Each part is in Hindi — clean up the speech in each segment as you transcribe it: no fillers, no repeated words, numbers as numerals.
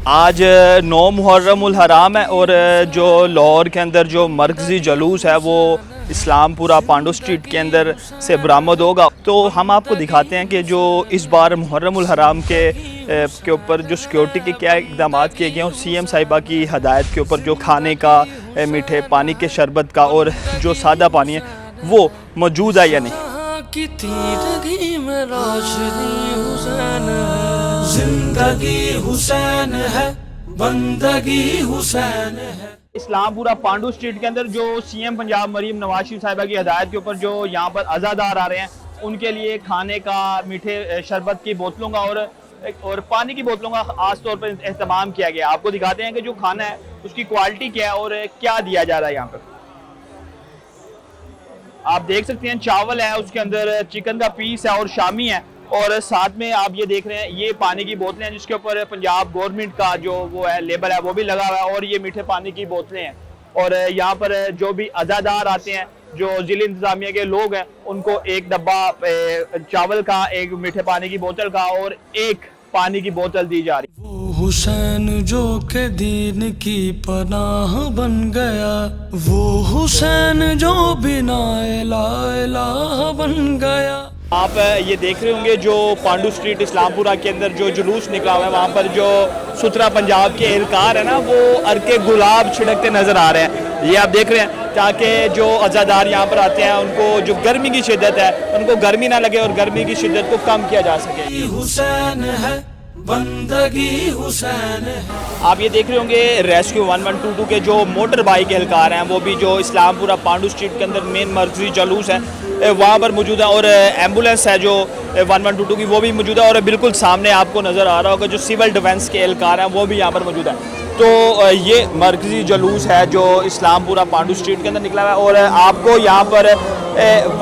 आज 9 मुहर्रमुल हराम है और जो लाहौर के अंदर जो मरकज़ी जुलूस है वो इस्लामपुरा पांडू स्ट्रीट के अंदर से बरामद होगा। तो हम आपको दिखाते हैं कि जो इस बार मुहर्रमुल हराम के ऊपर जो सिक्योरिटी के क्या इक़दाम किए गए हैं और CM साहिबा की हदायत के ऊपर जो खाने का, मीठे पानी के शरबत का और जो सादा पानी है वो मौजूद है या नहीं। जिंदगी हुसैन है, बंदगी हुसैन है। इस्लामपुरा पांडू स्ट्रीट के अंदर जो CM पंजाब मरीम नवाज शरीफ साहिबा की हदायत के ऊपर जो यहाँ पर अज़ादार आ रहे हैं उनके लिए खाने का, मीठे शरबत की बोतलों का और पानी की बोतलों का खास तौर पर एहतमाम किया गया। आपको दिखाते हैं कि जो खाना है उसकी क्वालिटी क्या है और क्या दिया जा रहा है। यहाँ पर आप देख सकते हैं चावल है, उसके अंदर चिकन का पीस है और शामी है और साथ में आप ये देख रहे हैं ये पानी की बोतलें हैं जिसके ऊपर पंजाब गवर्नमेंट का जो वो है लेबल है वो भी लगा हुआ है और ये मीठे पानी की बोतलें हैं। और यहाँ पर जो भी अज़ादार आते हैं, जो ज़िला इंतज़ामिया के लोग हैं, उनको एक डब्बा चावल का, एक मीठे पानी की बोतल का और एक पानी की बोतल दी जा रही। वो हुसैन जो के दीन की पनाह बन गया, वो हुसैन जो बिना इलाह बन गया। आप ये देख रहे होंगे जो पांडू स्ट्रीट इस्लामपुरा के अंदर जो जुलूस निकला हुआ है, वहाँ पर जो सुथरा पंजाब के एहलकार है ना वो अर्के गुलाब छिड़कते नज़र आ रहे हैं। ये आप देख रहे हैं ताकि जो अज़ादार यहाँ पर आते हैं उनको जो गर्मी की शिद्दत है उनको गर्मी ना लगे और गर्मी की शिद्दत को कम किया जा सके। हुसैन है, बंदगी हुसैन है। आप ये देख रहे होंगे रेस्क्यू 1122 के जो मोटर बाइक एहलकार हैं वो भी जो इस्लामपुरा पांडू स्ट्रीट के अंदर मेन मरकज़ी जुलूस है वहाँ पर मौजूद है और एम्बुलेंस है जो 1122 की वो भी मौजूद है और बिल्कुल सामने आपको नज़र आ रहा होगा जो सिविल डिफेंस के एहलकार हैं वो भी यहाँ पर मौजूद है। तो ये मरकज़ी जुलूस है जो इस्लामपुरा पांडू स्ट्रीट के अंदर निकला हुआ है और आपको यहाँ पर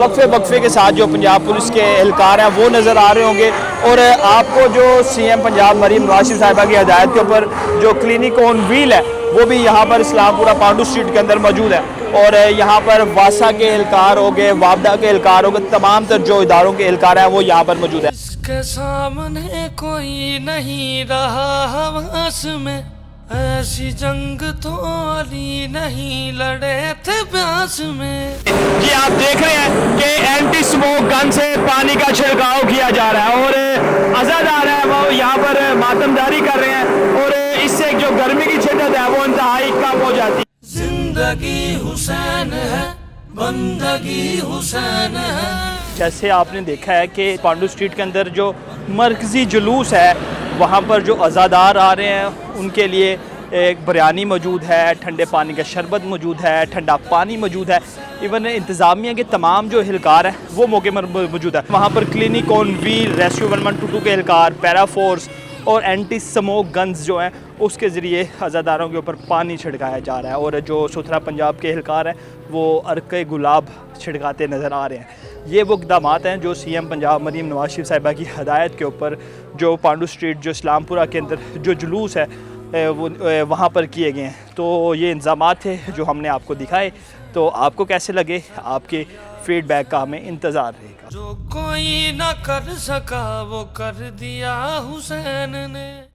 वक्फे के साथ जो पंजाब पुलिस के एहलकार हैं वो नज़र आ रहे होंगे और आपको जो CM पंजाब मरीम नवाज शरीफ साहिबा की हदायत के ऊपर जो क्लिनिक ऑन व्हील है वो भी यहाँ पर इस्लामपुरा पांडू स्ट्रीट के अंदर मौजूद है और यहाँ पर वासा के एहलकार हो गए, वापदा के एहलकार हो गए, तमाम तर जो इदारों के एहलकार हैं वो यहाँ पर मौजूद है। इसके सामने कोई नहीं रहा हवास में, ऐसी जंग तो अली नहीं लड़े थे ब्यास में। ये आप देख रहे हैं कि एंटी स्मोक गन से पानी का छिड़काव किया जा रहा है और अज़ादार है वो यहाँ पर मातमदारी कर रहे हैं और इससे जो गर्मी की शिद्दत है वो इंतहाई कम हो जाती है। जिंदगी हुसैन है, बंदगी हुसैन है। जैसे आपने देखा है कि पांडू स्ट्रीट के अंदर जो मरकज़ी जुलूस है वहाँ पर जो अज़ादार आ रहे हैं उनके लिए एक बिरयानी मौजूद है, ठंडे पानी का शरबत मौजूद है, ठंडा पानी मौजूद है, इवन इंतज़ामिया के तमाम जो एहलकार हैं वो मौके पर मौजूद है। वहाँ पर क्लिनिक ऑन व्हील, रेस्क्यू 1122 के एहलकार, पैरा फोर्स और एंटी स्मोक गन्स जो हैं उसके ज़रिए अज़ादारों के ऊपर पानी छिड़काया जा रहा है और जो सुथरा पंजाब के एहलकार हैं वो अर्के गुलाब छिड़काते नज़र आ रहे हैं। ये वो इक़दाम हैं जो CM पंजाब मरीम नवाज शरीफ साहिबा की हदायत के ऊपर जो पांडू स्ट्रीट जो इस्लामपुरा के अंदर जो जुलूस है वो वहाँ पर किए गए हैं। तो ये इंतज़ाम थे जो हमने आपको दिखाए। तो आपको कैसे लगे, आपके फीडबैक का हमें इंतज़ार रहेगा। जो कोई ना कर सका वो कर दिया हुसैन ने।